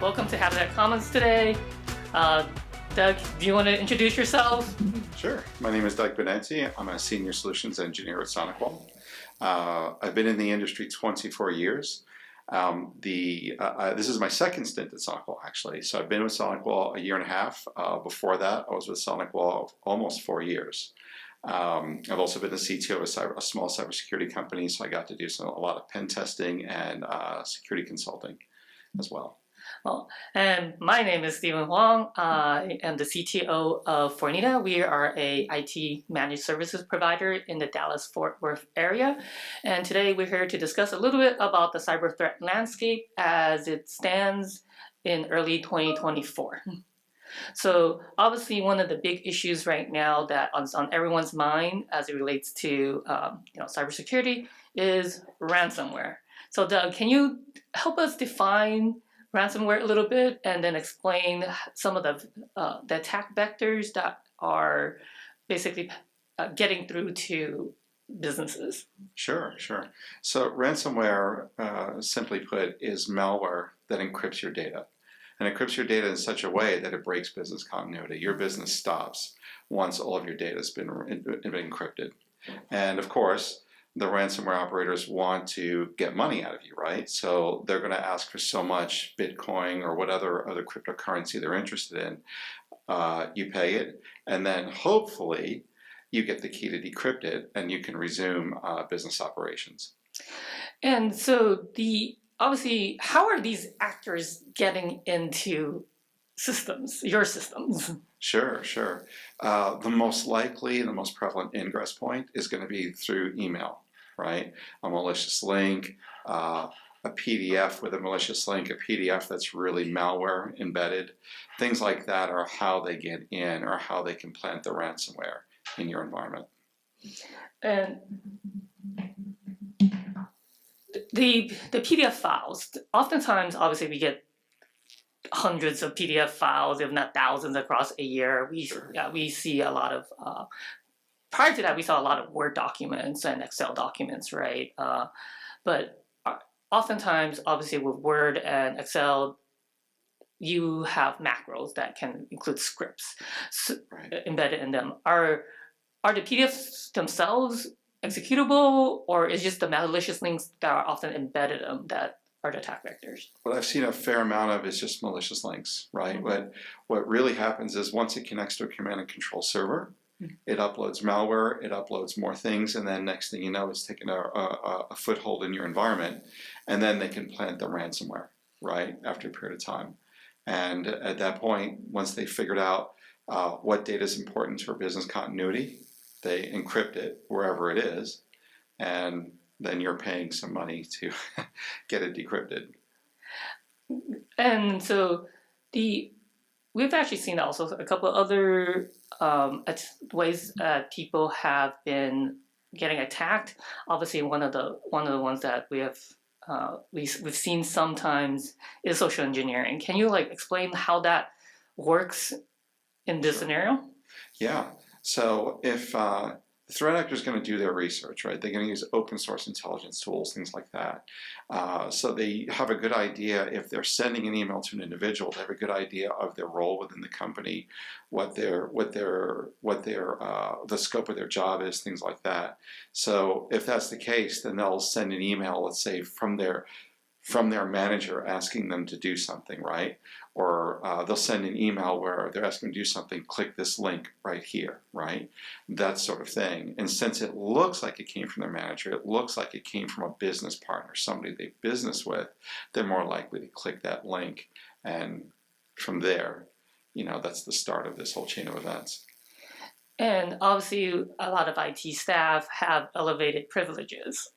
Welcome to Habitat Commons today. Doug, do you want to introduce yourself? Sure. My name is Doug Binenti. I'm a Senior Solutions Engineer at Sonicwall. I've been in the industry 24 years. This is my second stint at Sonicwall, actually. So I've been with Sonicwall a year and a half. Before that, I was with Sonicwall almost 4 years. I've also been the CTO of a small cybersecurity company, so I got to do a lot of pen testing and security consulting as well. Well, and my name is Steven Huang. I am the CTO of Fornida. We are a IT managed services provider in the Dallas-Fort Worth area. And today we're here to discuss a little bit about the cyber threat landscape as it stands in early 2024. So obviously one of the big issues right now that is on everyone's mind as it relates to cybersecurity is ransomware. So Doug, can you help us define ransomware a little bit and then explain some of the attack vectors that are basically getting through to businesses? Sure. So ransomware, simply put, is malware that encrypts your data. And encrypts your data in such a way that it breaks business continuity. Your business stops once all of your data has been encrypted. And of course, the ransomware operators want to get money out of you, right? So they're going to ask for so much Bitcoin or what other cryptocurrency they're interested in. You pay it, and then hopefully you get the key to decrypt it, and you can resume business operations. And so obviously, how are these actors getting into systems, your systems? Sure. The most likely, the most prevalent ingress point is going to be through email, right? A malicious link, a PDF with a malicious link, a PDF that's really malware embedded. Things like that are how they get in or how they can plant the ransomware in your environment. And the PDF files, oftentimes, obviously, we get hundreds of PDF files, if not thousands, across a year. We see a lot of, prior to that, we saw a lot of Word documents and Excel documents, right? But oftentimes, obviously, with Word and Excel, you have macros that can include scripts embedded in them. Are the PDFs themselves executable, or is just the malicious links that are often embedded in them that are the attack vectors? What I've seen a fair amount of is just malicious links, right? Mm-hmm. What really happens is once it connects to a command and control server, it uploads malware, it uploads more things, and then next thing you know, it's taken a foothold in your environment, and then they can plant the ransomware, right, after a period of time. And at that point, once they figured out what data is important to our business continuity, they encrypt it wherever it is, and then you're paying some money to get it decrypted. And so we've actually seen also a couple of other ways people have been getting attacked. Obviously, one of the ones that we've seen sometimes is social engineering. Can you explain how that works in this scenario? Yeah. So if the threat actor is going to do their research, right? They're going to use open source intelligence tools, things like that. So they have a good idea if they're sending an email to an individual. They have a good idea of their role within the company, what the scope of their job is, things like that. So if that's the case, then they'll send an email, let's say from their manager asking them to do something, right? Or they'll send an email where they're asking them to do something, click this link right here, right? That sort of thing. And since it looks like it came from their manager, it looks like it came from a business partner, somebody they business with, they're more likely to click that link. And from there, that's the start of this whole chain of events. And obviously, a lot of IT staff have elevated privileges.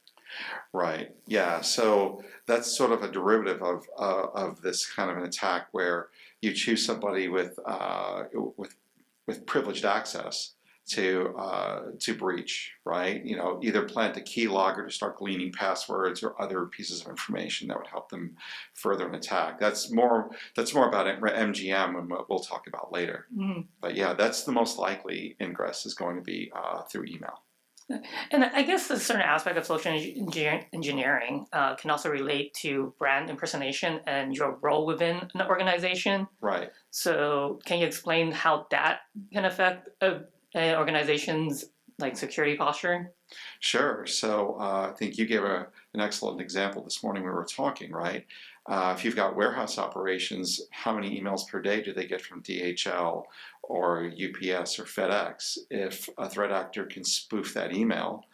Right. Yeah. So that's sort of a derivative of this kind of an attack where you choose somebody with privileged access to breach, right? Either plant a keylogger to start gleaning passwords or other pieces of information that would help them further an attack. That's more about MGM, and we'll talk about later. Mm-hmm. But yeah, that's the most likely ingress is going to be through email. And I guess a certain aspect of social engineering can also relate to brand impersonation and your role within an organization. Right. So, can you explain how that can affect an organization's like security posture? Sure. So I think you gave an excellent example this morning we were talking, right? If you've got warehouse operations, how many emails per day do they get from DHL or UPS or FedEx? If a threat actor can spoof that email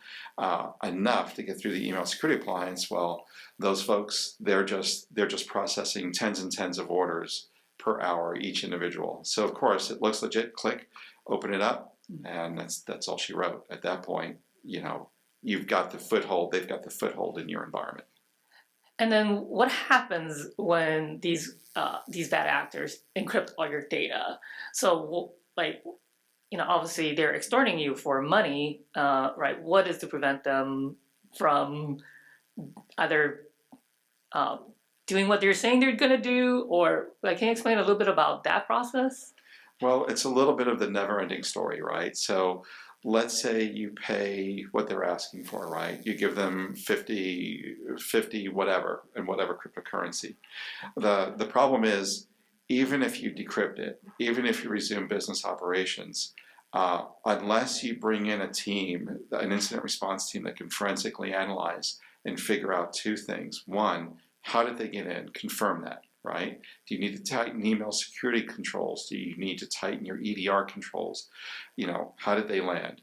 enough to get through the email security appliance, well, those folks they're just processing tens and tens of orders per hour each individual. So of course it looks legit. Click, open it up, and that's all she wrote. At that point, you've got the foothold. They've got the foothold in your environment. And then what happens when these bad actors encrypt all your data? So, like, obviously they're extorting you for money, right? What is to prevent them from either doing what they're saying they're going to do, or like, can you explain a little bit about that process? Well, it's a little bit of the never-ending story, right? So let's say you pay what they're asking for, right? You give them 50 whatever, and whatever cryptocurrency. The problem is, even if you decrypt it, even if you resume business operations, unless you bring in a team, an incident response team that can forensically analyze and figure out two things. One, how did they get in? Confirm that. Right? Do you need to tighten email security controls? Do you need to tighten your EDR controls? How did they land?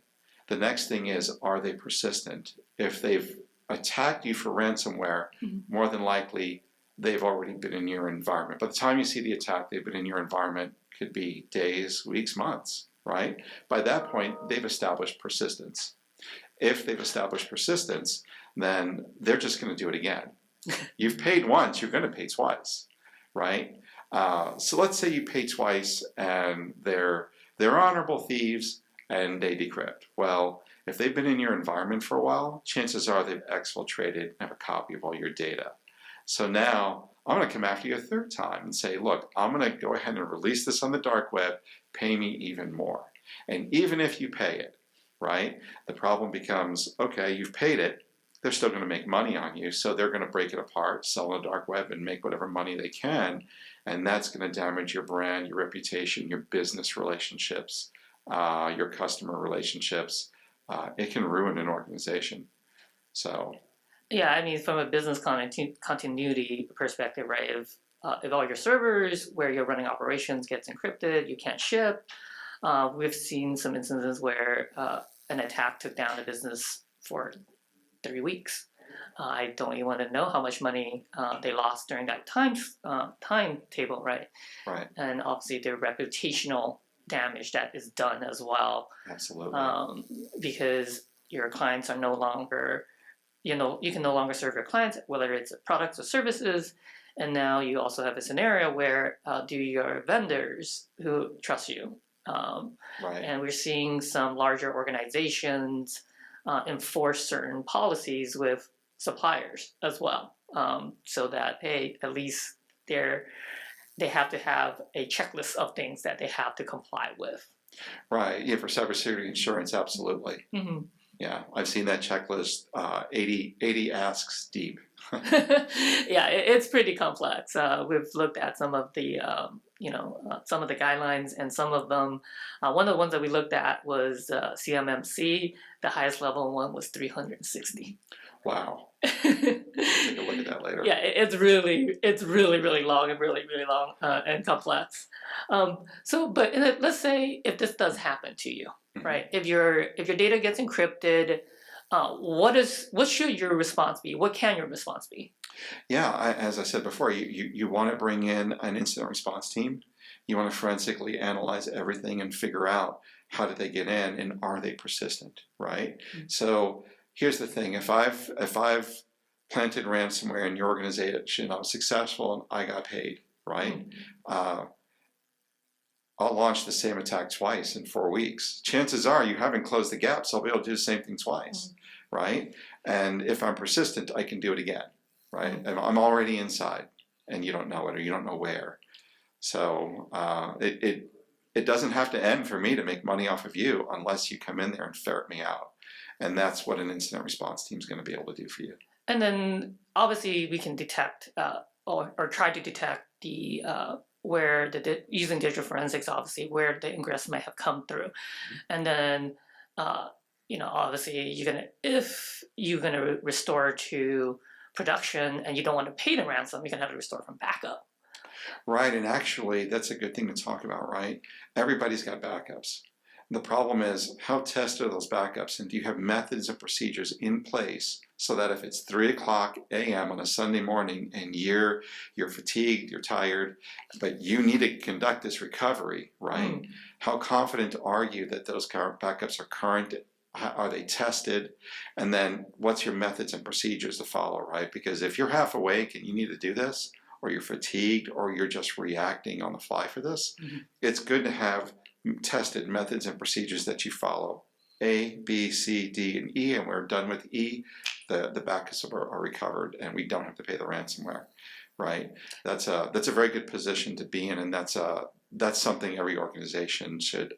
The next thing is, are they persistent? If they've attacked you for ransomware, more than likely they've already been in your environment. By the time you see the attack, they've been in your environment. Could be days, weeks, months, right? By that point, they've established persistence. If they've established persistence, then they're just going to do it again. You've paid once, you're going to pay twice. Right? So let's say you pay twice and they're honorable thieves and they decrypt. Well, if they've been in your environment for a while, chances are they've exfiltrated and have a copy of all your data. So now I'm going to come after you a third time and say, look, I'm going to go ahead and release this on the dark web, pay me even more. And even if you pay it, right, the problem becomes, okay, you've paid it, they're still going to make money on you, so they're going to break it apart, sell on the dark web, and make whatever money they can, and that's going to damage your brand, your reputation, your business relationships, your customer relationships. It can ruin an organization. So, yeah, I mean, from a business continuity perspective, right? If all your servers where you're running operations gets encrypted, you can't ship. We've seen some instances where an attack took down a business for 3 weeks. I don't even want to know how much money they lost during that timetable, right? right, And obviously the reputational damage that is done as well, absolutely. because your clients are no longer, you can no longer serve your clients, whether it's products or services, and now you also have a scenario where do your vendors who trust you? Right. And we're seeing some larger organizations enforce certain policies with suppliers as well, so that hey, at least they have to have a checklist of things that they have to comply with. Right. Yeah, for cybersecurity insurance, absolutely. Mm-hmm. Yeah, I've seen that checklist 80 asks deep. Yeah, it's pretty complex. We've looked at some of the some of the guidelines, and some of them. One of the ones that we looked at was CMMC. The highest level one was 360. Wow. Take a look at that later. Yeah, it's really long and really long and complex. But let's say if this does happen to you, right? If your data gets encrypted, what should your response be? What can your response be? Yeah, as I said before, you want to bring in an incident response team. You want to forensically analyze everything and figure out how did they get in and are they persistent, right? Mm-hmm. So here's the thing: if I've planted ransomware in your organization, I was successful and I got paid, right? Mm-hmm. I'll launch the same attack twice in 4 weeks. Chances are you haven't closed the gap, so I'll be able to do the same thing twice, mm-hmm. right? And if I'm persistent, I can do it again, right? Mm-hmm. And I'm already inside, and you don't know it or you don't know where. So it doesn't have to end for me to make money off of you unless you come in there and ferret me out. And that's what an incident response team is going to be able to do for you. And then obviously we can detect or try to detect the where using digital forensics, obviously where the ingress might have come through, and then obviously if you're gonna restore to production and you don't want to pay the ransom, you can have to restore from backup. Right, and actually that's a good thing to talk about, right? Everybody's got backups. The problem is, how tested are those backups, and do you have methods and procedures in place so that if it's 3 a.m. on a Sunday morning and you're fatigued, you're tired, but you need to conduct this recovery, right? How confident are you that those backups are current? Are they tested? And then what's your methods and procedures to follow, right? Because if you're half awake and you need to do this, or you're fatigued, or you're just reacting on the fly for this, it's good to have tested methods and procedures that you follow. A, B, C, D, and E, and we're done with E, the backups are recovered, and we don't have to pay the ransomware, right? That's a very good position to be in, and that's something every organization should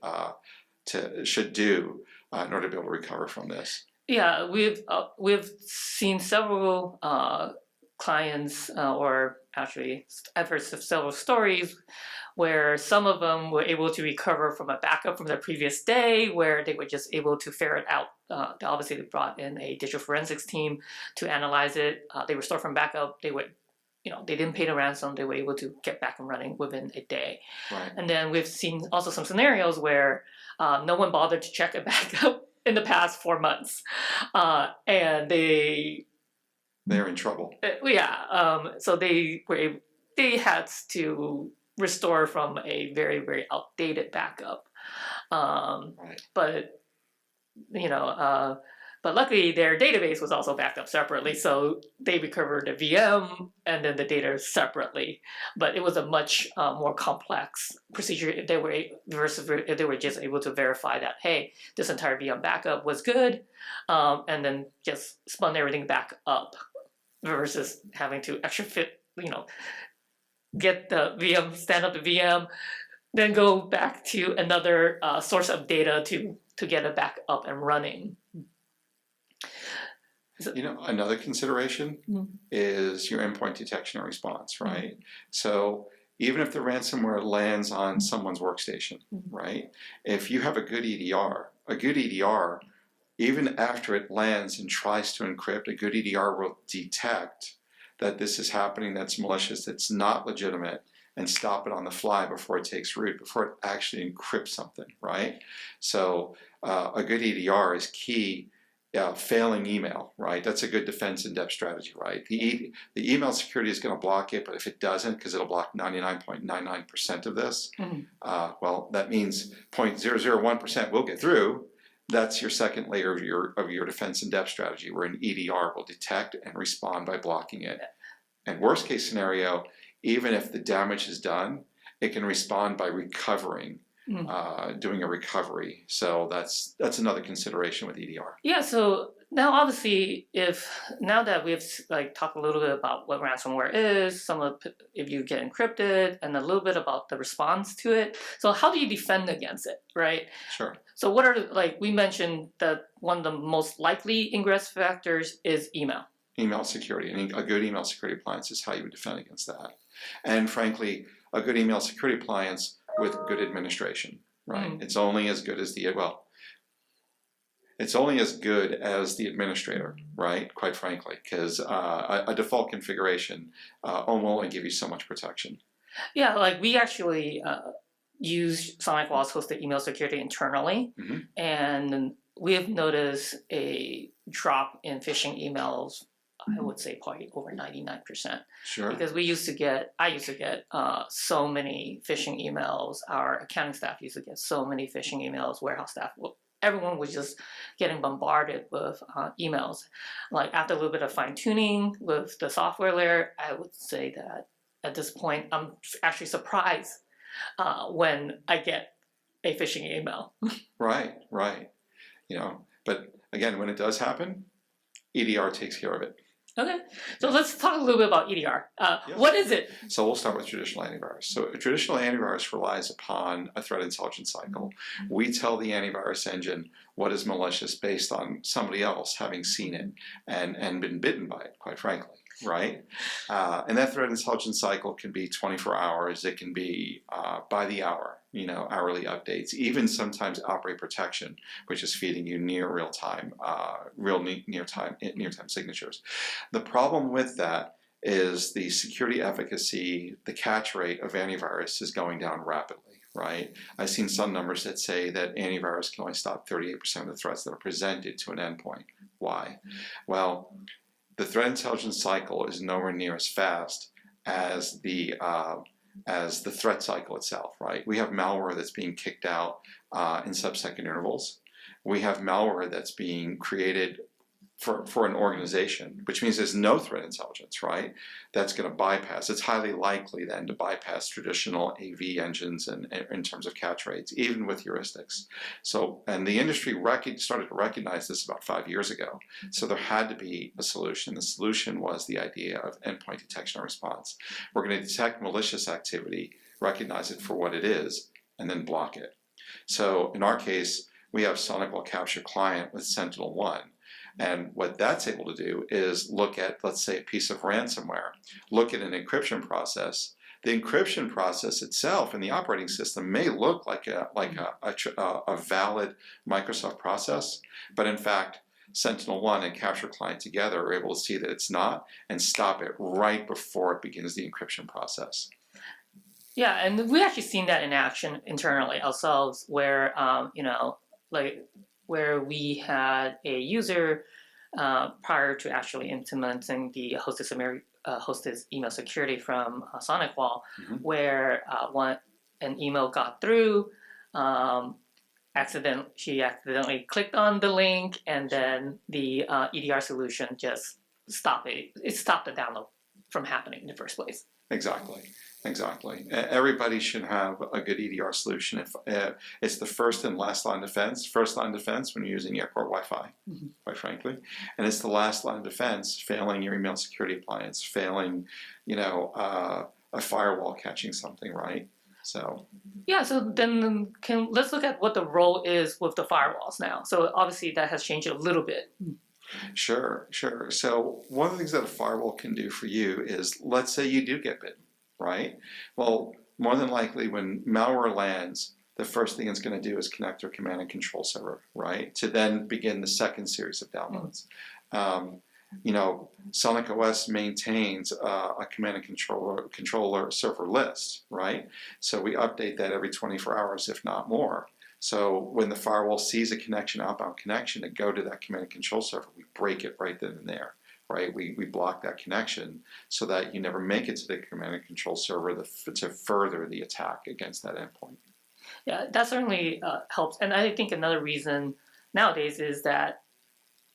do in order to be able to recover from this. Yeah, we've seen several clients, or actually I've heard several stories where some of them were able to recover from a backup from the previous day, where they were just able to ferret out. Obviously, they brought in a digital forensics team to analyze it. They restored from backup. They didn't pay the ransom. They were able to get back and running within a day. Right. And then we've seen also some scenarios where no one bothered to check a backup in the past 4 months, and they're in trouble. So they had to restore from a very, very outdated backup. Right. But luckily their database was also backed up separately, so they recovered the VM and then the data separately. But it was a much more complex procedure if they were just able to verify that, hey, this entire VM backup was good, and then just spun everything back up, versus having to get the VM, stand up the VM, then go back to another source of data to get it back up and running. Another consideration is your endpoint detection and response, right? So even if the ransomware lands on someone's workstation, right? If you have a good EDR, even after it lands and tries to encrypt, a good EDR will detect that this is happening, that's malicious, that's not legitimate, and stop it on the fly before it takes root, before it actually encrypts something, right? So a good EDR is key. Failing email, right? That's a good defense in-depth strategy, right? The email security is going to block it, but if it doesn't, because it'll block 99.99% of this, well, that means 0.001% will get through. That's your second layer of your defense in-depth strategy, where an EDR will detect and respond by blocking it. And worst case scenario, even if the damage is done, it can respond by recovering. Doing a recovery. So that's another consideration with EDR. Yeah, so now obviously now that we've talked a little bit about what ransomware is, if you get encrypted, and a little bit about the response to it. So how do you defend against it, right? Sure. So what are we mentioned that one of the most likely ingress factors is email. Email security, and a good email security appliance is how you would defend against that. And frankly, a good email security appliance with good administration, right? It's only as good as the administrator, right? Quite frankly, because a default configuration will only give you so much protection. Yeah, we actually use Sonicwall's hosted email security internally, and we have noticed a drop in phishing emails. I would say probably over 99%. Sure. Because I used to get so many phishing emails. Our accounting staff used to get so many phishing emails. Warehouse staff, everyone was just getting bombarded with emails. After a little bit of fine tuning with the software layer, I would say that at this point, I'm actually surprised when I get a phishing email. Right. But again, when it does happen, EDR takes care of it. Okay, so let's talk a little bit about EDR. What is it? So we'll start with traditional antivirus. So a traditional antivirus relies upon a threat intelligence cycle. We tell the antivirus engine what is malicious based on somebody else having seen it and been bitten by it, quite frankly, right? And that threat intelligence cycle can be 24 hours. It can be by the hour, hourly updates, even sometimes outbreak protection, which is feeding you near real-time, near-time signatures. The problem with that is the security efficacy, the catch rate of antivirus is going down rapidly. Right? I've seen some numbers that say that antivirus can only stop 38% of the threats that are presented to an endpoint. Why? Well, the threat intelligence cycle is nowhere near as fast as the threat cycle itself. Right? We have malware that's being kicked out in sub-second intervals. We have malware that's being created for an organization, which means there's no threat intelligence, right? That's going to bypass. It's highly likely then to bypass traditional AV engines and in terms of catch rates, even with heuristics. So, and the industry started to recognize this about 5 years ago. So there had to be a solution. The solution was the idea of endpoint detection and response. We're going to detect malicious activity, recognize it for what it is, and then block it. So in our case, we have Sonicwall Capture Client with Sentinel-1. And what that's able to do is look at, let's say, a piece of ransomware, look at an encryption process. The encryption process itself in the operating system may look like a valid Microsoft process, but in fact, Sentinel-1 and Capture Client together are able to see that it's not and stop it right before it begins the encryption process. Yeah, and we actually seen that in action internally ourselves, where where we had a user prior to actually implementing the hosted email security from Sonicwall, where an email got through, she accidentally clicked on the link, and then the EDR solution just stopped it. It stopped the download from happening in the first place. Exactly. Everybody should have a good EDR solution. If it's the first and last line defense. First line defense when you're using airport Wi-Fi, quite frankly, and it's the last line defense failing your email security appliance, failing, a firewall catching something, right? So yeah. So then let's look at what the role is with the firewalls now. So obviously that has changed a little bit. Sure. So one of the things that a firewall can do for you is, let's say you do get bitten. Right? Well, more than likely when malware lands, the first thing it's going to do is connect to a command and control server, right? To then begin the second series of downloads. Sonic OS maintains a command and controller server list, right? So we update that every 24 hours, if not more. So when the firewall sees a connection, outbound connection, to go to that command and control server, we break it right then and there. Right, we block that connection so that you never make it to the command and control server to further the attack against that endpoint. Yeah, that certainly helps. And I think another reason nowadays is that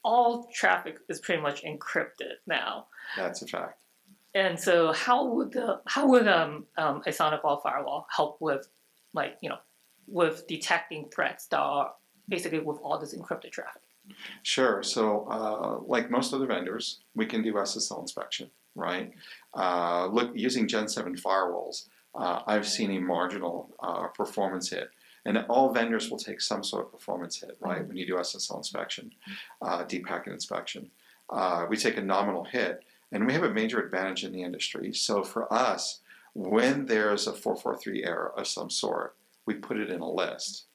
all traffic is pretty much encrypted now. That's a fact. And so, how would a Sonicwall firewall help with, with detecting threats that are basically with all this encrypted traffic? Sure. So, like most other vendors, we can do SSL inspection, right? Using Gen 7 firewalls, I've seen a marginal performance hit. And all vendors will take some sort of performance hit, right? When you do SSL inspection, deep packet inspection. We take a nominal hit, and we have a major advantage in the industry. So for us, when there's a 443 error of some sort, we put it in a list.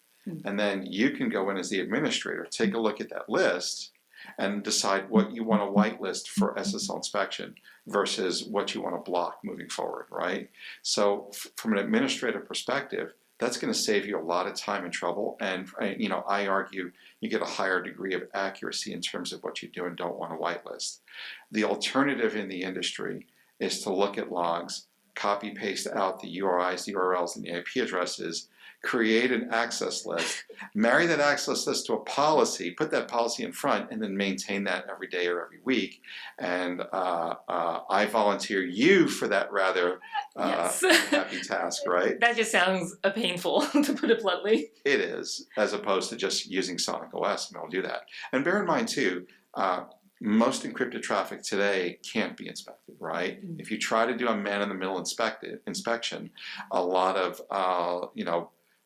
And then you can go in as the administrator, take a look at that list, and decide what you want to whitelist for SSL inspection versus what you want to block moving forward, right? So from an administrative perspective, that's going to save you a lot of time and trouble. And I argue you get a higher degree of accuracy in terms of what you do and don't want to whitelist. The alternative in the industry is to look at logs, copy paste out the URIs, the URLs, and the IP addresses, create an access list, marry that access list to a policy, put that policy in front, and then maintain that every day or every week. And I volunteer you for that rather happy task, right? That just sounds painful, to put it bluntly. It is, as opposed to just using Sonic OS, and it'll do that. And bear in mind, too, most encrypted traffic today can't be inspected, right? If you try to do a man-in-the-middle inspection, a lot of,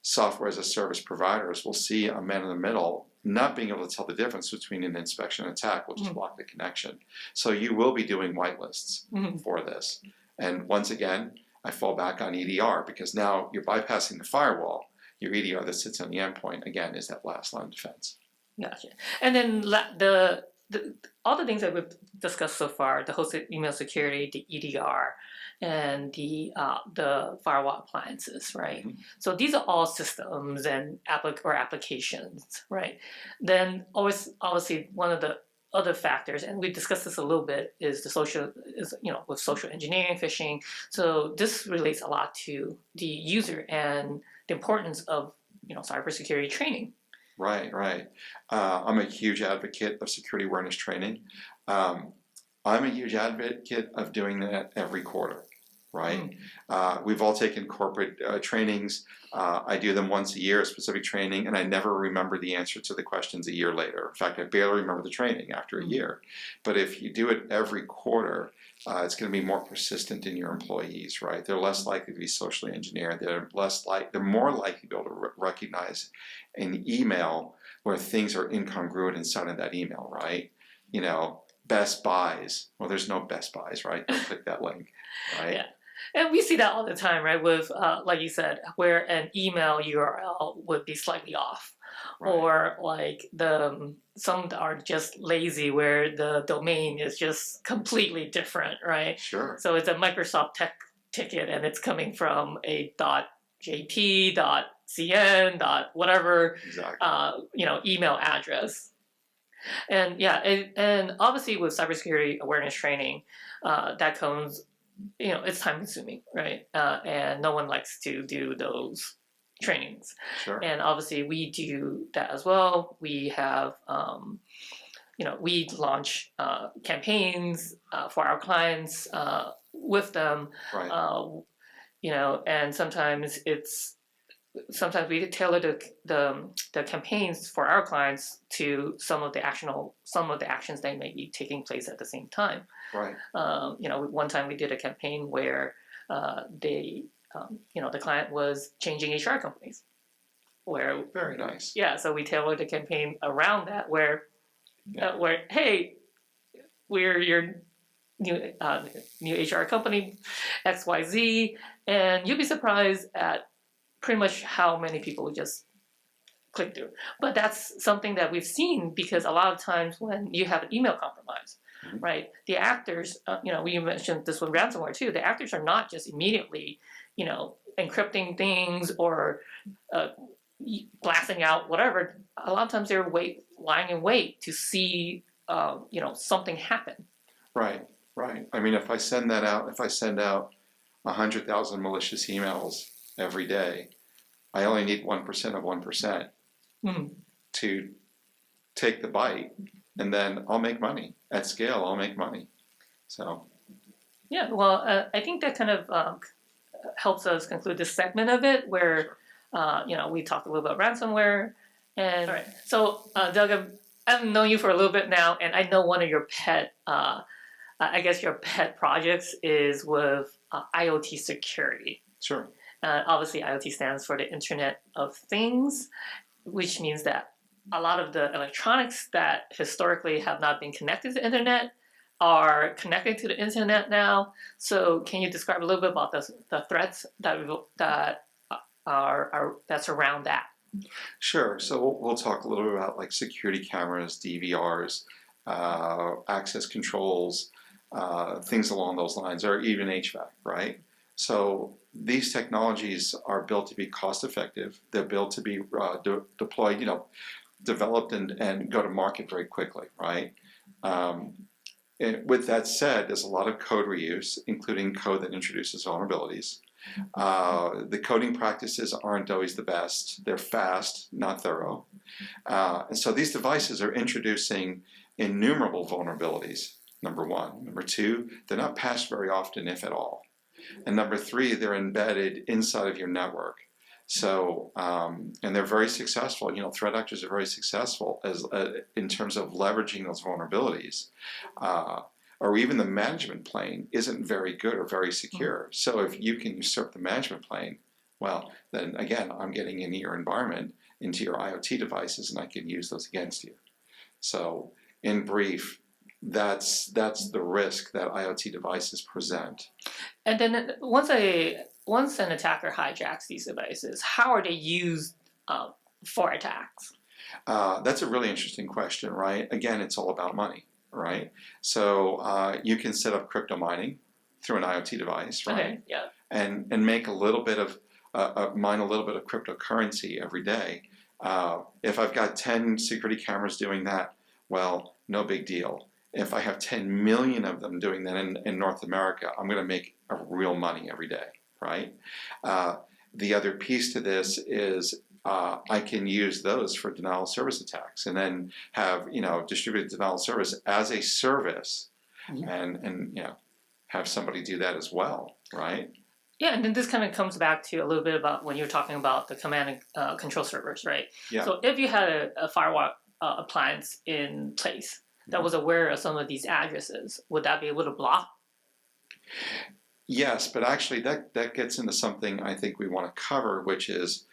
software as a service providers will see a man in the middle not being able to tell the difference between an inspection and attack will just Mhm. block the connection. So you will be doing whitelists Mhm. for this. And once again, I fall back on EDR because now you're bypassing the firewall. Your EDR that sits on the endpoint, again, is that last line of defense. Gotcha. And then the all the things that we've discussed so far, the hosted email security, the EDR, and the firewall appliances, right? Mhm. So these are all systems and applications, right? Then always obviously one of the other factors, and we discussed this a little bit, is with social engineering, phishing. So this relates a lot to the user and the importance of cybersecurity training. Right, right. I'm a huge advocate of security awareness training. Um, I'm a huge advocate of doing that every quarter, right? We've all taken corporate trainings. I do them once a year, a specific training, and I never remember the answer to the questions a year later. In fact, I barely remember the training after a year. But if you do it every quarter, it's going to be more persistent in your employees, right? They're less likely to be socially engineered. They're more likely to be able to recognize an email where things are incongruent inside of that email, right? Best buys. Well, there's no best buys, right? Don't click that link, right? Yeah. And we see that all the time, right? With, like you said, where an email URL would be slightly off. Right. Or like some are just lazy where the domain is just completely different, right? Sure. So it's a Microsoft tech ticket and it's coming from a .jp, .cn, whatever, Exactly. email address. And yeah, and obviously with cybersecurity awareness training, that comes, it's time consuming, right? And no one likes to do those trainings. Sure. And obviously we do that as well. We have, we launch campaigns for our clients with them, Right. And sometimes we tailor the campaigns for our clients to some of the actions that may be taking place at the same time. Right. One time we did a campaign where the client was changing HR companies. Where Very nice. Yeah, so we tailored the campaign around that, where hey, we're your new HR company XYZ, and you'll be surprised at pretty much how many people would just click through. But that's something that we've seen because a lot of times when you have an email compromise, right, the actors, we mentioned this with ransomware too, the actors are not just immediately, encrypting things or blasting out whatever. A lot of times they're lying in wait to see, something happen. Right, right. I mean, if I send out 100,000 malicious emails every day, I only need 1% of 1% to take the bite, and then I'll make money at scale. I'll make money. So, yeah. Well, I think that kind of helps us conclude this segment of it, where we talked a little about ransomware. And all right, so Doug, I've known you for a little bit now, and I know one of your pet projects is with IoT security. sure. Obviously, IoT stands for the Internet of Things, which means that a lot of the electronics that historically have not been connected to the internet are connected to the internet now. So, can you describe a little bit about the threats that that's around that? Sure. So we'll talk a little bit about like security cameras, DVRs, access controls, things along those lines, or even HVAC, right? So these technologies are built to be cost effective. They're built to be deployed, developed and go to market very quickly, right? And with that said, there's a lot of code reuse, including code that introduces vulnerabilities. The coding practices aren't always the best. They're fast, not thorough. And so these devices are introducing innumerable vulnerabilities, number one. Number two, they're not patched very often, if at all. And number three, they're embedded inside of your network. So, and they're very successful. Threat actors are very successful in terms of leveraging those vulnerabilities. Or even the management plane isn't very good or very secure. So if you can usurp the management plane, well, then again, I'm getting into your environment into your IoT devices, and I can use those against you. So, in brief, that's the risk that IoT devices present. And then once an attacker hijacks these devices, how are they used for attacks? That's a really interesting question, right? Again, it's all about money, right? So you can set up crypto mining through an IoT device, right? Okay, yeah. And make a little bit of mine a little bit of cryptocurrency every day. If I've got 10 security cameras doing that, well, no big deal. If I have 10 million of them doing that in North America, I'm going to make a real money every day, right? The other piece to this is I can use those for denial of service attacks, and then have distributed denial of service as a service, and have somebody do that as well, right? Yeah, and then this kind of comes back to a little bit about when you're talking about the command and control servers, right? Yeah. So if you had a firewall appliance in place that was aware of some of these addresses, would that be able to block? Yes, but actually that gets into something I think we want to cover, which is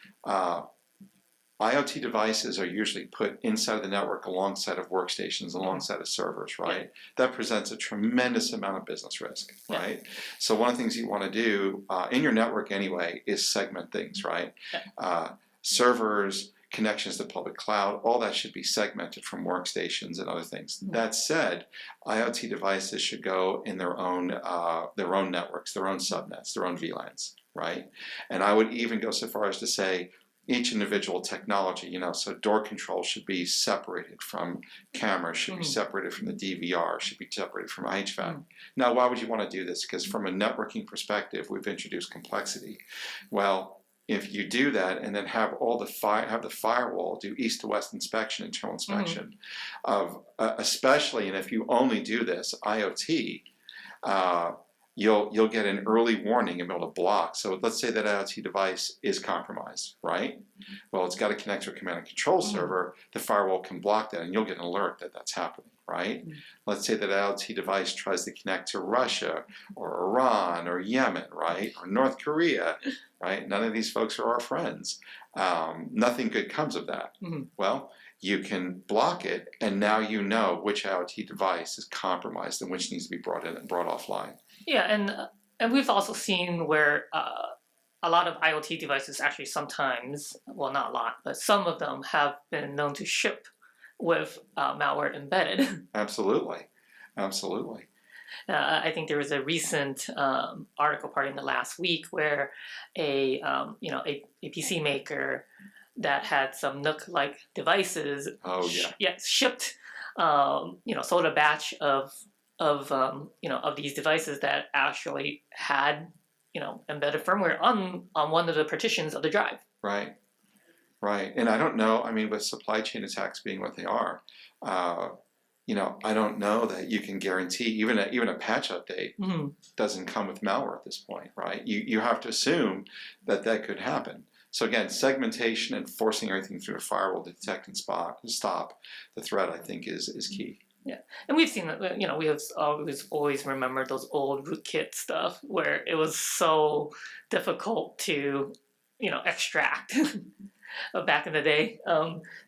IoT devices are usually put inside the network alongside of workstations, alongside of servers, right? Yeah. That presents a tremendous amount of business risk, right? Yeah. So one of the things you want to do in your network anyway is segment things, right? Yeah. Servers, connections to public cloud, all that should be segmented from workstations and other things. Mm-hmm. That said, IoT devices should go in their own networks, their own subnets, their own VLANs, right? And I would even go so far as to say each individual technology, so door control should be separated from cameras, should be separated from the DVR, should be separated from HVAC. Now, why would you want to do this? Because from a networking perspective, we've introduced complexity. Well, if you do that and then have the firewall do east to west inspection, internal inspection of, especially, and if you only do this IoT, you'll get an early warning and be able to block. So let's say that IoT device is compromised, right? Well, it's got to connect to a command and control server. The firewall can block that, and you'll get an alert that that's happening, right? Let's say that IoT device tries to connect to Russia or Iran or Yemen, right? Or North Korea, right? None of these folks are our friends. Nothing good comes of that. Well, you can block it, and now you know which IoT device is compromised and which needs to be brought in and brought offline. Yeah, and we've also seen where a lot of IoT devices actually sometimes, well, not a lot, but some of them have been known to ship with malware embedded. Absolutely. I think there was a recent article part in the last week where a PC maker that had some Nook-like devices shipped, sold a batch of these devices that actually had, embedded firmware on one of the partitions of the drive. Right. And I don't know, with supply chain attacks being what they are, I don't know that you can guarantee even a patch update doesn't come with malware at this point, right? You have to assume that could happen. So again, segmentation and forcing everything through a firewall to detect and stop the threat, I think, is key. Yeah, and we've seen that. We have always remembered those old rootkit stuff where it was so difficult to, extract. Back in the day,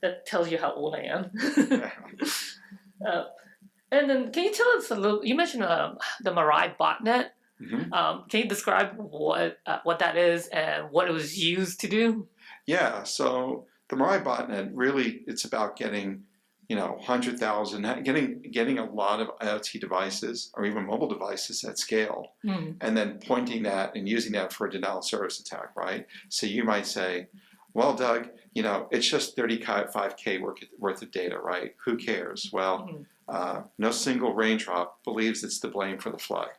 that tells you how old I am. And then, can you tell us a little? You mentioned the Mirai botnet. Can you describe what that is and what it was used to do? Yeah, so the Mirai botnet really, it's about getting 100,000, getting a lot of IoT devices or even mobile devices at scale, and then pointing that and using that for a denial of service attack, right? So you might say, well, Doug, it's just 35K worth of data, right? Who cares? Well, no single raindrop believes it's to blame for the flood,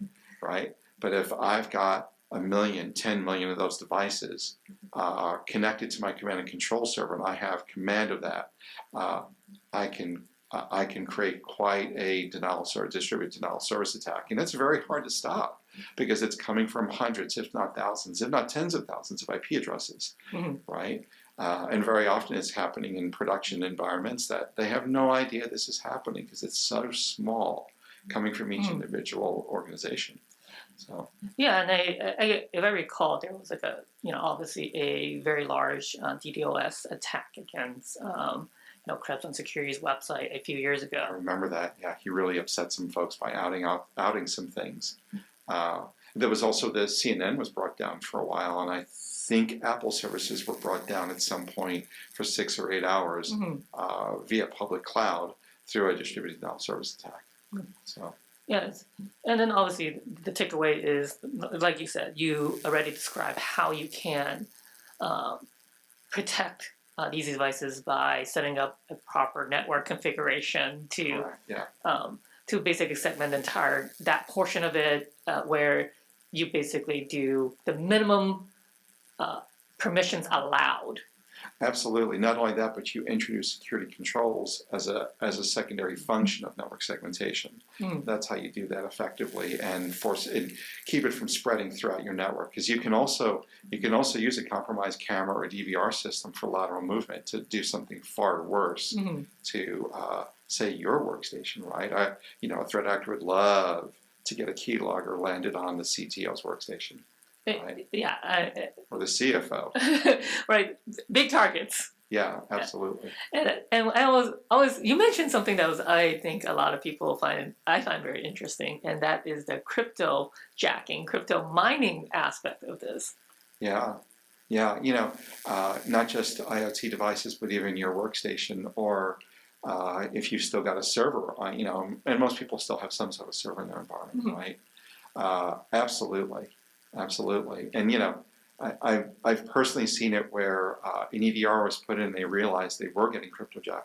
right? But if I've got 1 million, 10 million of those devices connected to my command and control server, and I have command of that, I can create quite a distributed denial of service attack, and it's very hard to stop because it's coming from hundreds, if not thousands, if not tens of thousands of IP addresses, right? And very often it's happening in production environments that they have no idea this is happening because it's so small coming from each individual organization. So Yeah, and if I recall, there was like a, obviously a very large DDoS attack against, Krypton Security's website a few years ago. I remember that. Yeah, he really upset some folks by outing some things. There was also the CNN was brought down for a while, and I think Apple services were brought down at some point for 6 or 8 hours via public cloud through a distributed denial of service attack. So. Yes, and then obviously the takeaway is, like you said, you already described how you can protect these devices by setting up a proper network configuration to basically segment that portion of it where you basically do the minimum permissions allowed. Absolutely. Not only that, but you introduce security controls as a secondary function of network segmentation. That's how you do that effectively and keep it from spreading throughout your network. Because you can also use a compromised camera or a DVR system for lateral movement to do something far worse to say your workstation. Right? A threat actor would love to get a keylogger landed on the CTO's workstation. Right. Or the CFO. Right. Big targets. Yeah, absolutely. And I always you mentioned something that I think a lot of people find very interesting, and that is the crypto jacking, crypto mining aspect of this. Yeah. Not just IoT devices, but even your workstation, or if you've still got a server, and most people still have some sort of server in their environment, right? Absolutely. And I've personally seen it where an EDR was put in, they realized they were getting cryptojacked.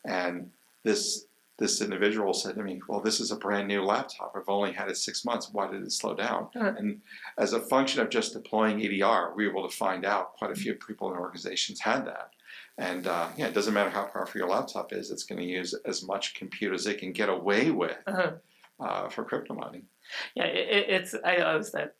And this individual said to me, well, this is a brand new laptop. I've only had it 6 months. Why did it slow down? And as a function of just deploying EDR, we were able to find out quite a few people in organizations had that. And it doesn't matter how powerful your laptop is, it's going to use as much compute as it can get away with for crypto mining. Yeah, I always that.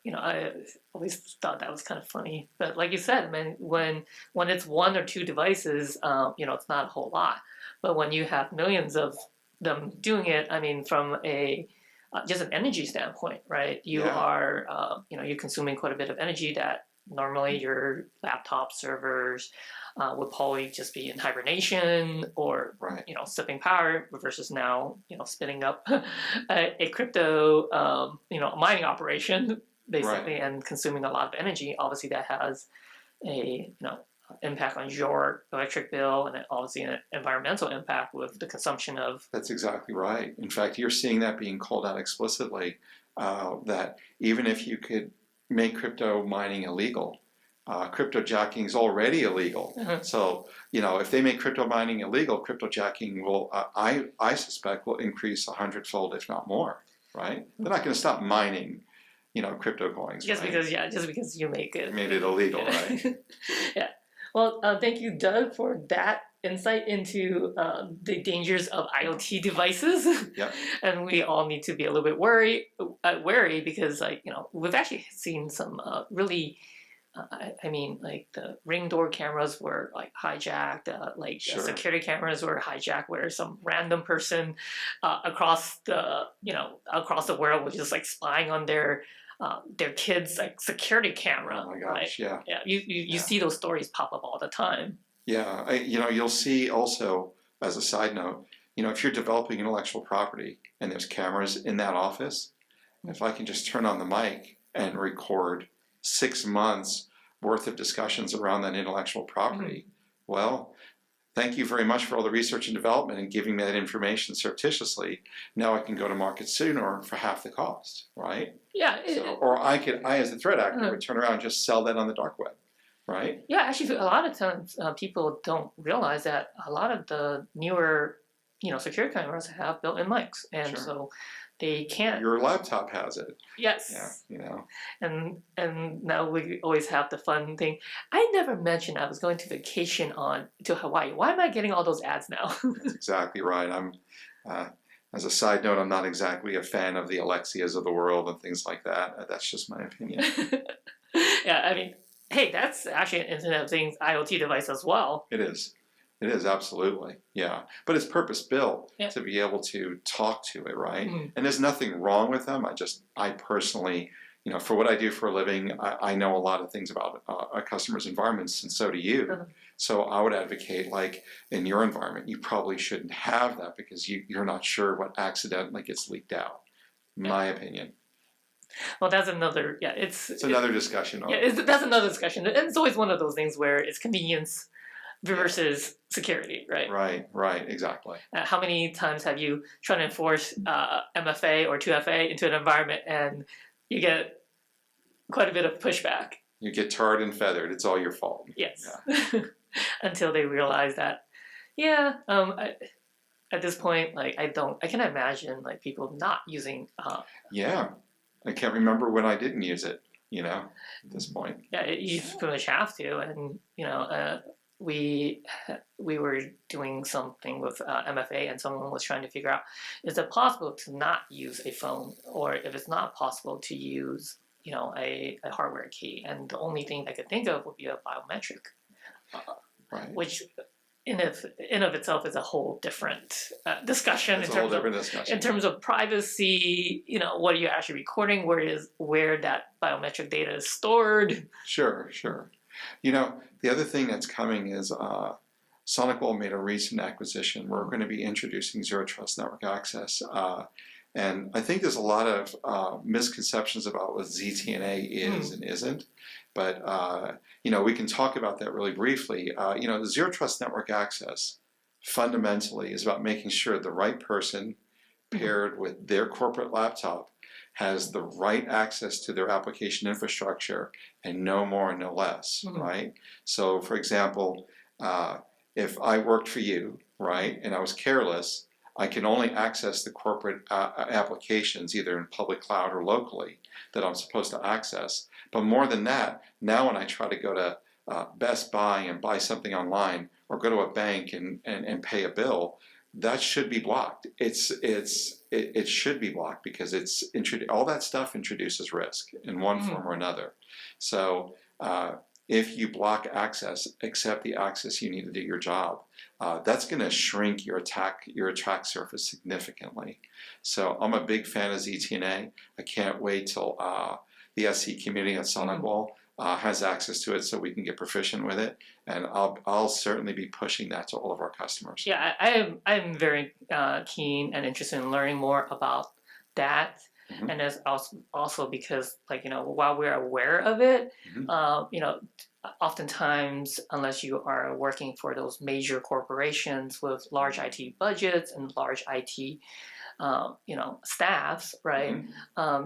I always thought that was kind of funny. But like you said, I mean, when it's 1 or 2 devices, it's not a whole lot. But when you have millions of them doing it, I mean, from just an energy standpoint, right? You are, you're consuming quite a bit of energy that normally your laptop servers would probably just be in hibernation or, sipping power versus now, spinning up a crypto, mining operation basically and consuming a lot of energy. Obviously that has a, impact on your electric bill and obviously an environmental impact with the consumption of. That's exactly right. In fact, you're seeing that being called out explicitly, that even if you could make crypto mining illegal, cryptojacking is already illegal. So, if they make crypto mining illegal, cryptojacking will, I suspect, will increase 100-fold, if not more, right? They're not going to stop mining, crypto coins. Just because you made it illegal, right? Yeah. Well, thank you, Doug, for that insight into the dangers of IoT devices. Yep. And we all need to be a little bit wary because, we've actually seen some really. The Ring door cameras were hijacked. Security cameras were hijacked, where some random person across the world was just spying on their kids' security camera. Oh my gosh! Right? Yeah. You see those stories pop up all the time. Yeah, you'll see also, as a side note, if you're developing intellectual property and there's cameras in that office, if I can just turn on the mic and record 6 months worth of discussions around that intellectual property, well, thank you very much for all the research and development and giving me that information surreptitiously. Now I can go to market sooner for half the cost, right? Yeah. Or I as a threat actor would turn around and just sell that on the dark web, right? Yeah, actually, a lot of times people don't realize that a lot of the newer, security cameras have built-in mics, and so they can't. Your laptop has it. Yes. Yeah. And now we always have the fun thing. I never mentioned I was going to vacation to Hawaii. Why am I getting all those ads now? That's exactly right. I'm. As a side note, I'm not exactly a fan of the Alexias of the world and things like that. That's just my opinion. Yeah, I mean, hey, that's actually an Internet of Things IoT device as well. It is. It is, absolutely. Yeah. But it's purpose built Yeah. to be able to talk to it, right? Mhm. And there's nothing wrong with them. I personally, for what I do for a living, I know a lot of things about a customer's environments, and so do you. Uh-huh. So I would advocate, like, in your environment, you probably shouldn't have that because you're not sure what accidentally gets leaked out. My opinion. Well, that's another, yeah, It's another discussion. yeah, that's another discussion. And it's always one of those things where it's convenience versus security, right? Right, exactly. How many times have you tried to enforce MFA or 2FA into an environment and you get quite a bit of pushback? You get tarred and feathered. It's all your fault. Yes. Yeah. Until they realize that, at this point, like I can imagine like people not using. Yeah, I can't remember when I didn't use it. At this point. Yeah, you pretty much have to, and we were doing something with MFA, and someone was trying to figure out, is it possible to not use a phone, or if it's not possible to use a hardware key, and the only thing I could think of would be a biometric, Right. which in of itself is a whole different discussion. It's a whole different discussion. In terms of privacy, what are you actually recording? Where that biometric data is stored? Sure. The other thing that's coming is Sonicwall made a recent acquisition. We're going to be introducing Zero Trust Network Access. And I think there's a lot of misconceptions about what ZTNA is and isn't. But, we can talk about that really briefly. The Zero Trust Network Access fundamentally is about making sure the right person paired with their corporate laptop has the right access to their application infrastructure and no more and no less, right? So, for example, if I worked for you, right, and I was careless, I can only access the corporate applications either in public cloud or locally that I'm supposed to access. But more than that, now when I try to go to Best Buy and buy something online or go to a bank and pay a bill, that should be blocked. It should be blocked because all that stuff introduces risk in one form or another. So if you block access, except the access you need to do your job, that's going to shrink your attack surface significantly. So I'm a big fan of ZTNA. I can't wait till the SC community at Sonicwall has access to it so we can get proficient with it. And I'll certainly be pushing that to all of our customers. Yeah, I'm very keen and interested in learning more about that. And that's also because, while we're aware of it, oftentimes, unless you are working for those major corporations with large IT budgets and large IT, staffs, right?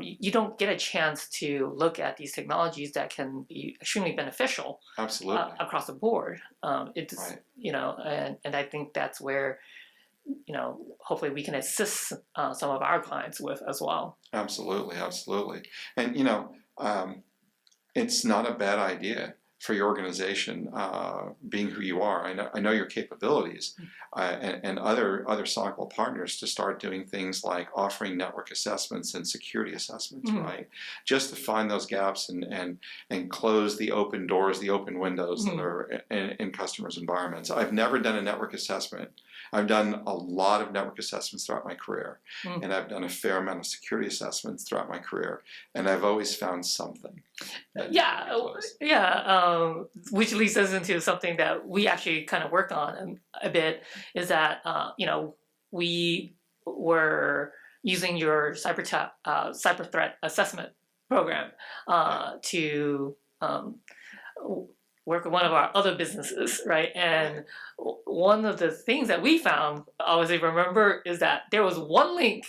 You don't get a chance to look at these technologies that can be extremely beneficial. Absolutely. Across the board. It's right. and I think that's where hopefully we can assist some of our clients with as well. Absolutely. And it's not a bad idea for your organization, being who you are. I know your capabilities, and other Sonicwall partners to start doing things like offering network assessments and security assessments, right? Just to find those gaps and close the open doors, the open windows that are in customers' environments. I've never done a network assessment. I've done a lot of network assessments throughout my career, and I've done a fair amount of security assessments throughout my career, and I've always found something. Which leads us into something that we actually kind of worked on a bit, is that we were using your cyber threat assessment program to work with one of our other businesses, right? And one of the things that we found, obviously remember, is that there was one link.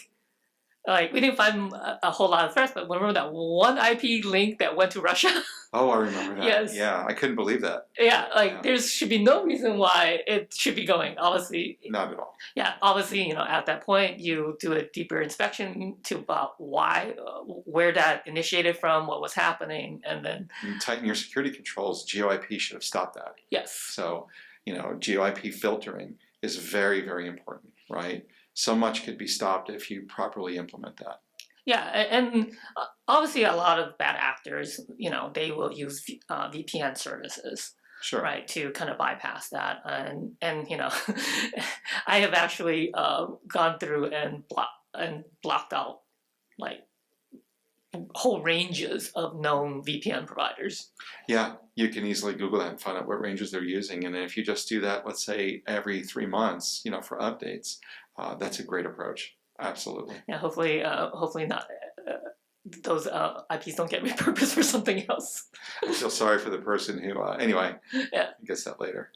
Like, we didn't find a whole lot of threats, but remember that one IP link that went to Russia? Oh, I remember that. Yes. Yeah, I couldn't believe that. Yeah, there should be no reason why it should be going, obviously. Not at all. Yeah, obviously, at that point, you do a deeper inspection to about why, where that initiated from, what was happening, and then... You tighten your security controls. GeoIP should have stopped that. Yes. So, GeoIP filtering is very, very important, right? So much could be stopped if you properly implement that. Yeah, and obviously a lot of bad actors, they will use VPN services. Sure. right, to kind of bypass that. And you know, I have actually gone through and blocked out like whole ranges of known VPN providers. Yeah, you can easily Google that and find out what ranges they're using. And if you just do that, let's say every 3 months, for updates, that's a great approach. Absolutely. Yeah, hopefully not. Those IPs don't get repurposed for something else. I feel sorry for the person who, anyway, Yeah. gets that later.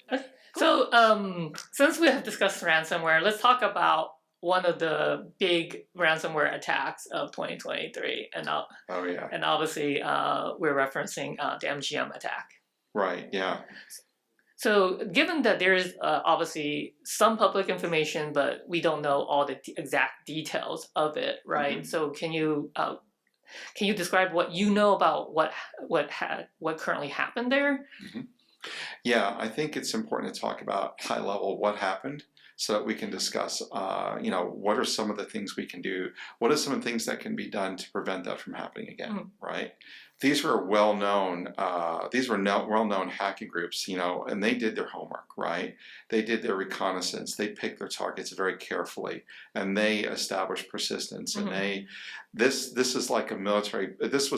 So since we have discussed ransomware, let's talk about one of the big ransomware attacks of 2023. Oh, yeah. And obviously, we're referencing the MGM attack. Right, yeah. So given that there is obviously some public information, but we don't know all the exact details of it, right? So can you describe what you know about what currently happened there? Yeah, I think it's important to talk about high level what happened so that we can discuss, what are some of the things we can do? What are some of the things that can be done to prevent that from happening again, right? These were well-known hacking groups, and they did their homework, right? They did their reconnaissance. They picked their targets very carefully, and they established persistence. And this was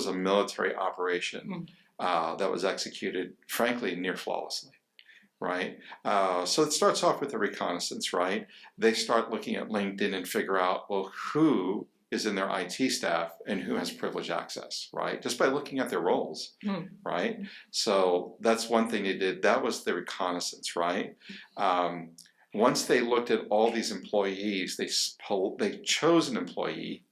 a military operation that was executed, frankly, near flawlessly. Right? So it starts off with the reconnaissance, right? They start looking at LinkedIn and figure out, well, who is in their IT staff and who has privileged access, right? Just by looking at their roles, right? So that's one thing they did. That was the reconnaissance, right? Once they looked at all these employees, they chose an employee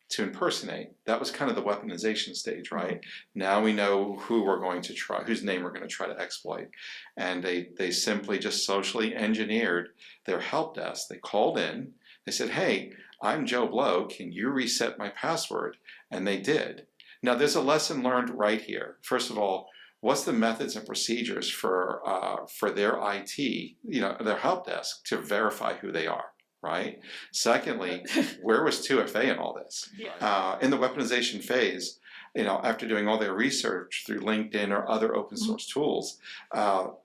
to impersonate. That was kind of the weaponization stage, right? Now we know whose name we're going to try to exploit. And they simply just socially engineered their help desk. They called in, they said, hey, I'm Joe Blow, can you reset my password? And they did. Now there's a lesson learned right here. First of all, what's the methods and procedures for their IT, their help desk to verify who they are? Right? Secondly, where was 2FA in all this? In the weaponization phase, after doing all their research through LinkedIn or other open source tools,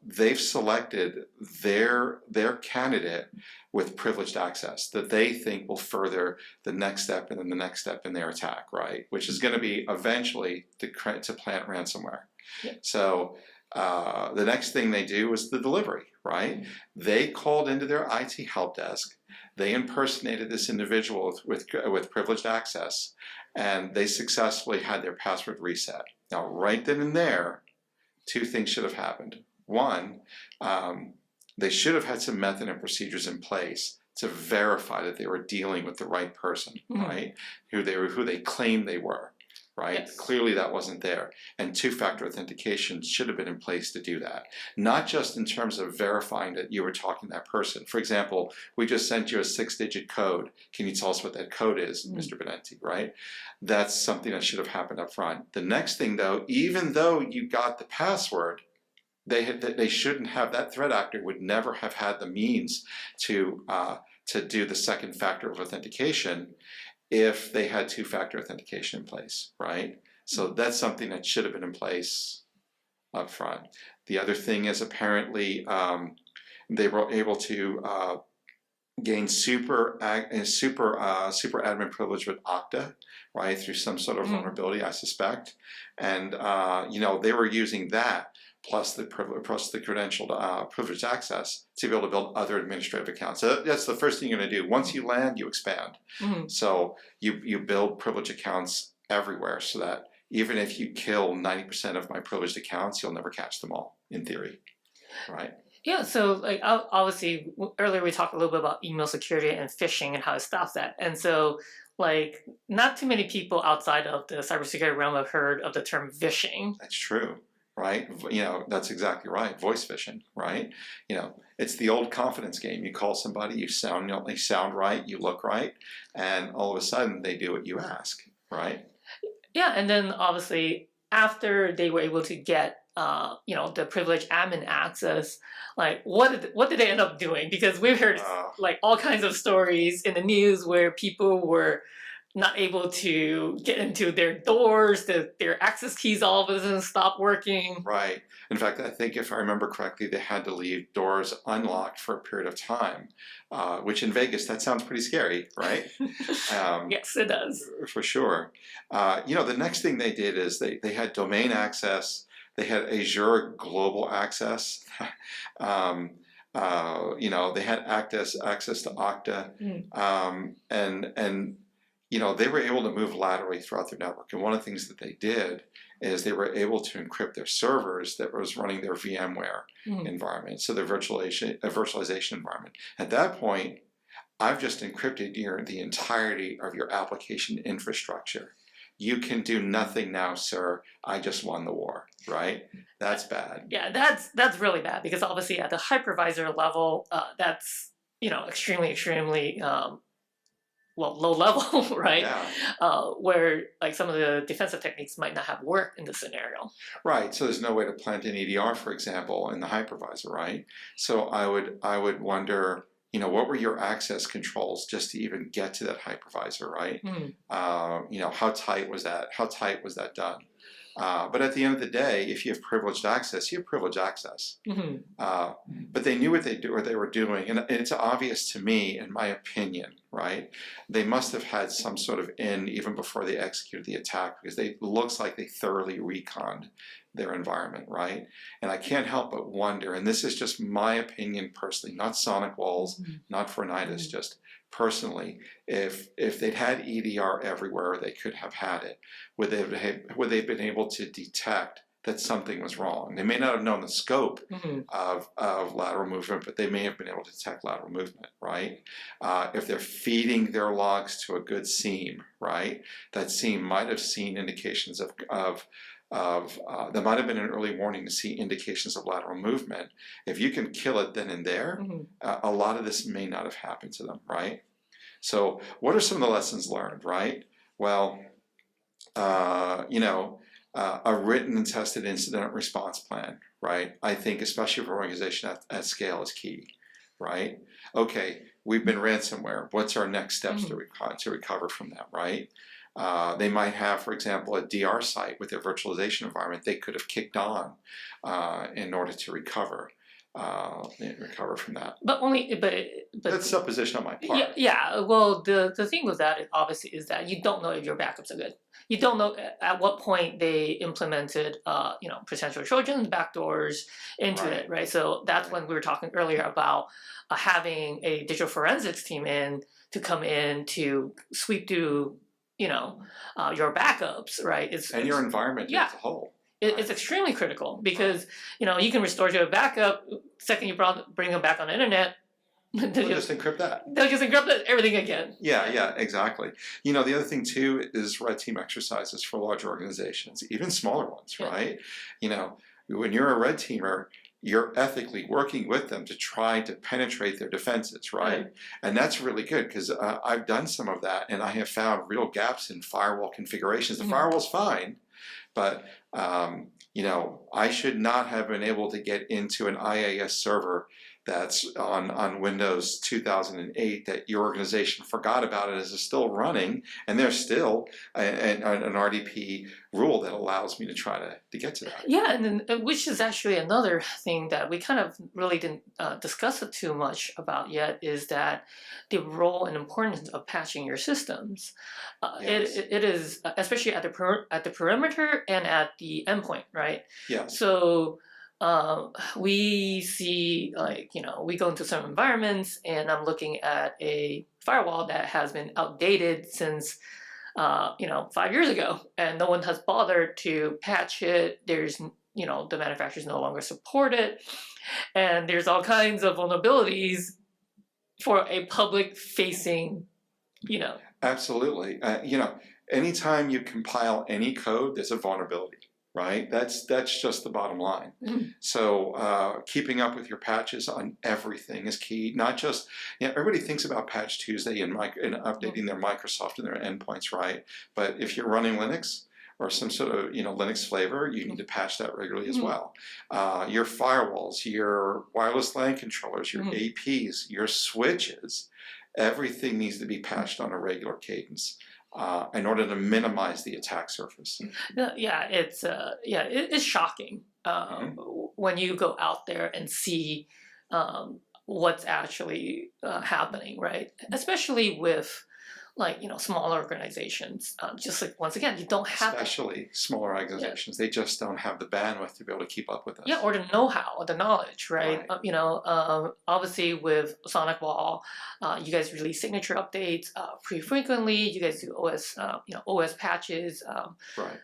they've selected their candidate with privileged access that they think will further the next step and then the next step in their attack, right? Which is going to be eventually to plant ransomware. So the next thing they do was the delivery, right? They called into their IT help desk. They impersonated this individual with privileged access, and they successfully had their password reset. Now, right then and there, two things should have happened. One, they should have had some method and procedures in place to verify that they were dealing with the right person, right? Who they claimed they were. Right? Yes. Clearly that wasn't there. And two-factor authentication should have been in place to do that. Not just in terms of verifying that you were talking to that person. For example, we just sent you a 6-digit code. Can you tell us what that code is, Mr. Binenti, right? That's something that should have happened up front. The next thing though, even though you got the password, they shouldn't have, that threat actor would never have had the means to do the second factor of authentication if they had two-factor authentication in place, right? So that's something that should have been in place up front. The other thing is apparently they were able to gain super admin privilege with Okta, right, through some sort of vulnerability, I suspect. And they were using that plus the credentialed privileged access to be able to build other administrative accounts. So that's the first thing you're going to do. Once you land, you expand. So you build privileged accounts everywhere so that even if you kill 90% of my privileged accounts, you'll never catch them all, in theory, right? Yeah, so obviously earlier we talked a little bit about email security and phishing and how it stops that. And so not too many people outside of the cybersecurity realm have heard of the term phishing. That's true. Right? That's exactly right. Voice phishing, right? It's the old confidence game. You call somebody, you sound right, you look right, and all of a sudden they do what you ask, right? Yeah, and then obviously after they were able to get the privileged admin access, what did they end up doing? Because we've heard all kinds of stories in the news where people were not able to get into their doors, their access keys all of a sudden stop working. Right. In fact, I think if I remember correctly, they had to leave doors unlocked for a period of time, which in Vegas, that sounds pretty scary, right? Yes, it does. For sure. The next thing they did is they had domain access, they had Azure global access, they had access to Okta, and they were able to move laterally throughout their network. And one of the things that they did is they were able to encrypt their servers that was running their VMware environment, so their virtualization environment. At that point, I've just encrypted the entirety of your application infrastructure. You can do nothing now, sir. I just won the war, right? That's bad. Yeah, that's really bad, because obviously at the hypervisor level, that's extremely low level, right? Yeah. Where like some of the defensive techniques might not have worked in this scenario. Right. So there's no way to plant an EDR, for example, in the hypervisor, right? So I would wonder, what were your access controls just to even get to that hypervisor, right? How tight was that? How tight was that done? But at the end of the day, if you have privileged access, you have privileged access. But they knew what they were doing, and it's obvious to me, in my opinion, right? They must have had some sort of even before they executed the attack, because it looks like they thoroughly reconned their environment, right? And I can't help but wonder, and this is just my opinion personally, not Sonicwall's, not Fornida's, just personally, if they'd had EDR everywhere they could have had it, would they have been able to detect that something was wrong? They may not have known the scope of lateral movement, but they may have been able to detect lateral movement, right? If they're feeding their logs to a good seam, right? That seam might have seen indications there might have been an early warning to see indications of lateral movement. If you can kill it then and there, a lot of this may not have happened to them, right? So what are some of the lessons learned, right? Well, a written and tested incident response plan, right? I think especially for an organization at scale is key, right? Okay, we've been ransomware. What's our next steps to recover from that, right? They might have, for example, a DR site with their virtualization environment they could have kicked on in order to recover from that. But That's supposition on my part. Yeah. Well, the thing with that obviously is that you don't know if your backups are good. You don't know at what point they implemented, potential Trojans, backdoors into it, right? So that's when we were talking earlier about having a digital forensics team to come in to sweep through your backups, right? And your environment as a whole. It's extremely critical, because you can restore to a backup. Second you bring them back on the internet, they'll just encrypt that. They'll just encrypt everything again. Yeah, exactly. The other thing too is red team exercises for large organizations, even smaller ones, right? When you're a red teamer, you're ethically working with them to try to penetrate their defenses, right? And that's really good, because I've done some of that, and I have found real gaps in firewall configurations. The firewall's fine, but I should not have been able to get into an IAS server that's on Windows 2008 that your organization forgot about it as it's still running, and there's still an RDP rule that allows me to try to get to that. Yeah, and then, which is actually another thing that we kind of really didn't discuss it too much about yet, is that the role and importance of patching your systems. Yes. It is, especially at the perimeter and at the endpoint, right? Yeah. So we see, we go into some environments, and I'm looking at a firewall that has been outdated since 5 years ago, and no one has bothered to patch it. There's the manufacturers no longer support it, and there's all kinds of vulnerabilities for a public facing Absolutely. Anytime you compile any code, there's a vulnerability, right? That's just the bottom line. So keeping up with your patches on everything is key. Not just, everybody thinks about Patch Tuesday and updating their Microsoft and their endpoints, right? But if you're running Linux or some sort of Linux flavor, you need to patch that regularly as well. Your firewalls, your wireless LAN controllers, your APs, your switches, everything needs to be patched on a regular cadence. in order to minimize the attack surface. Yeah, it's shocking when you go out there and see what's actually happening, right? Especially with smaller organizations. Just like once again, you don't have Especially smaller organizations, they just don't have the bandwidth to be able to keep up with us. yeah, or the know-how, or the knowledge, right? Right. Obviously with Sonicwall, you guys release signature updates pretty frequently. You guys do OS patches, Right.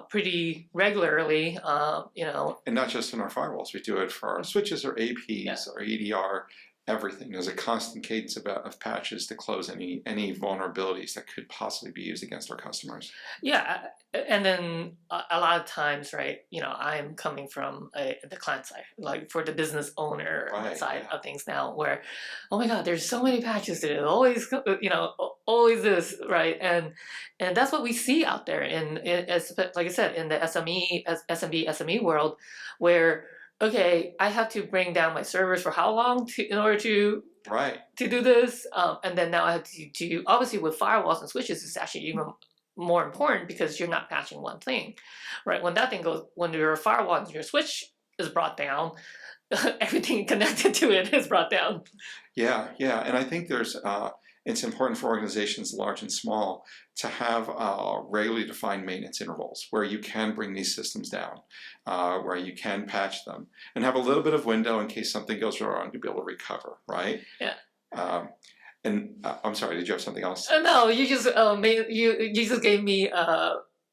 pretty regularly. And not just in our firewalls, we do it for our switches or APs or EDR, everything. There's a constant cadence of patches to close any vulnerabilities that could possibly be used against our customers. Yeah, and then a lot of times, right? I'm coming from the client side, like for the business owner side of things now, where, oh my God, there's so many patches to do. Always, always this, right? And that's what we see out there like I said, in the SMB world, where okay, I have to bring down my servers for how long in order to do this, and then now I have to do, obviously with firewalls and switches, it's actually even more important because you're not patching one thing, right? When your firewall and your switch is brought down, everything connected to it is brought down. Yeah, and I think it's important for organizations large and small to have regularly defined maintenance intervals where you can bring these systems down, where you can patch them, and have a little bit of window in case something goes wrong to be able to recover, right? Yeah. And I'm sorry, did you have something else? No, you just you just gave me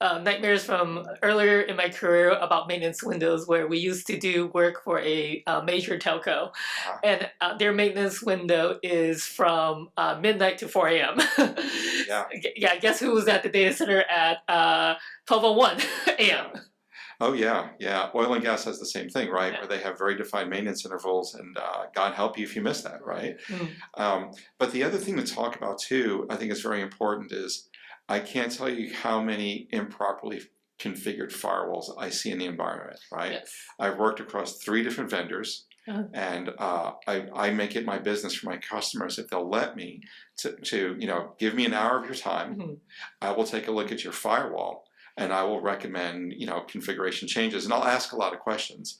nightmares from earlier in my career about maintenance windows, where we used to do work for a major telco, and their maintenance window is from midnight to 4 a.m. Yeah. Guess who was at the data center at 12:01 a.m. Oh yeah. Oil and gas has the same thing, right? Where they have very defined maintenance intervals, and God help you if you miss that, right? But the other thing to talk about too, I think is very important, is I can't tell you how many improperly configured firewalls I see in the environment, right? Yes. I've worked across 3 different vendors, and I make it my business for my customers, if they'll let me, to give me an hour of your time. I will take a look at your firewall, and I will recommend configuration changes, and I'll ask a lot of questions.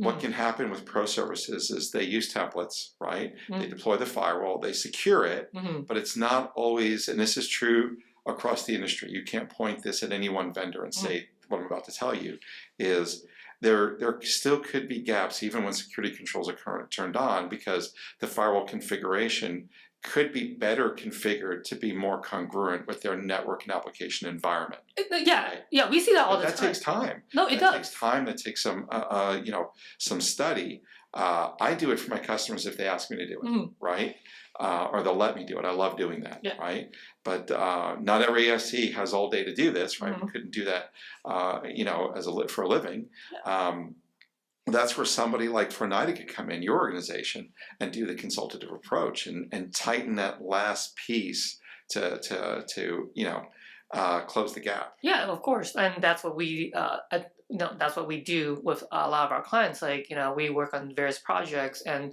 What can happen with pro services is they use templates, right? They deploy the firewall, they secure it, but it's not always, and this is true across the industry, you can't point this at any one vendor and say what I'm about to tell you, is there still could be gaps even when security controls are turned on, because the firewall configuration could be better configured to be more congruent with their network and application environment. Yeah, we see that all the time. That takes time. No, it does. Takes time. That takes some study. I do it for my customers if they ask me to do it, right? Or they'll let me do it. I love doing that, right? But not every ASC has all day to do this, right? We couldn't do that, for a living. That's where somebody like Fornida could come in, your organization, and do the consultative approach and tighten that last piece to close the gap. Yeah, of course, and that's what we that's what we do with a lot of our clients. Like we work on various projects, and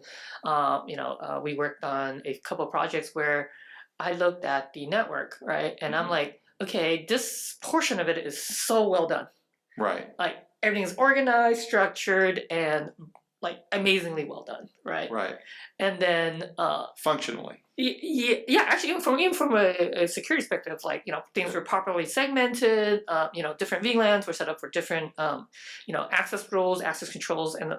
we worked on a couple of projects where I looked at the network, right, and I'm like, okay, this portion of it is so well done, right? Like everything's organized, structured, and like amazingly well done, right? Right. And then functionally. Yeah, actually, even from a security perspective, like things were properly segmented. Different VLANs were set up for different access roles, access controls, and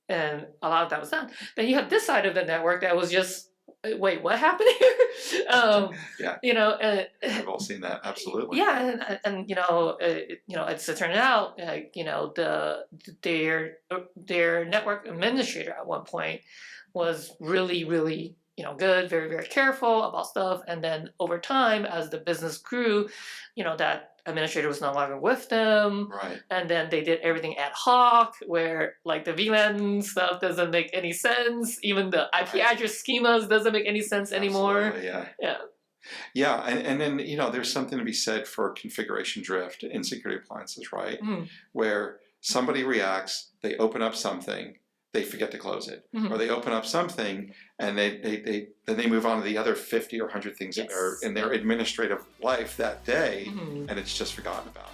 and a lot of that was done. Then you have this side of the network that was just, wait, what happened here? We've all seen that, absolutely. Yeah, and it's turned out, their network administrator at one point was really, really good, very, very careful about stuff, and then over time, as the business grew, that administrator was no longer with them, right? And then they did everything ad hoc, where like the VLAN stuff doesn't make any sense, even the IP address schemas doesn't make any sense anymore. Yeah, and then there's something to be said for configuration drift in security appliances, right? Where somebody reacts, they open up something, they forget to close it, Mhm. or they open up something and then they move on to the other 50 or 100 things that Yes. are in their administrative life that day, Mhm. and it's just forgotten about.